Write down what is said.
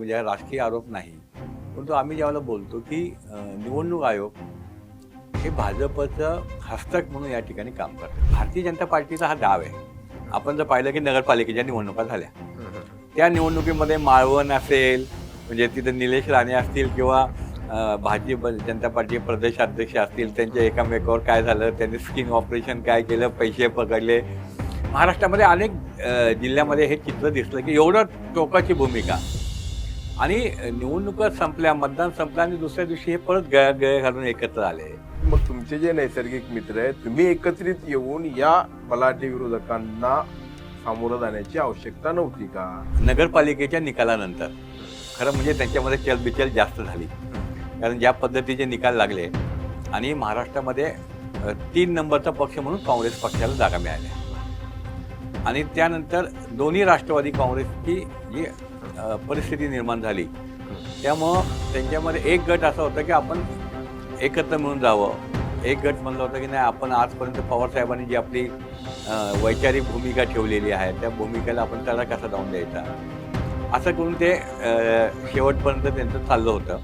म्हणजे हा राजकीय आरोप नाही, परंतु आम्ही ज्यावेळेला बोलतो की निवडणूक आयोग हे भाजपचं हस्तक म्हणून या ठिकाणी काम करतं. भारतीय जनता पार्टीचा हा डाव आहे. आपण जर पाहिलं की नगरपालिकेच्या निवडणुका झाल्या, त्या निवडणुकीमध्ये माळवण असेल, म्हणजे तिथं निलेश राणे असतील किंवा भारतीय जनता पार्टी प्रदेशाध्यक्ष असतील, त्यांच्या एकामेकावर काय झालं, त्यांनी स्किन ऑपरेशन काय केलं, पैसे पकडले. महाराष्ट्रामध्ये अनेक जिल्ह्यामध्ये हे चित्र दिसलं की एवढं टोकाची भूमिका. आणि निवडणुका संपल्या, मतदान संपलं आणि दुसऱ्या दिवशी हे परत गळे घालून एकत्र आले. मग तुमचे जे नैसर्गिक मित्र आहेत, तुम्ही एकत्रित येऊन या बलाढ्य विरोधकांना सामोरं जाण्याची आवश्यकता नव्हती का? नगरपालिकेच्या निकालानंतर खरं म्हणजे त्यांच्यामध्ये चलबिचल जास्त झाली, कारण ज्या पद्धतीचे निकाल लागले आणि महाराष्ट्रामध्ये 3 नंबरचा पक्ष म्हणून काँग्रेस पक्षाला जागा मिळाल्या आणि त्यानंतर दोन्ही राष्ट्रवादी काँग्रेसची जी परिस्थिती निर्माण झाली, त्यामुळं त्यांच्यामध्ये एक गट असा होता की आपण एकत्र मिळून जावं. एक गट म्हणलं होतं की नाही, आपण आजपर्यंत पवारसाहेबांनी जी आपली वैचारिक भूमिका ठेवलेली आहे, त्या भूमिकेला आपण त्याला कसा जाऊन द्यायचा, असं करून ते शेवटपर्यंत त्यांचं चाललं होतं.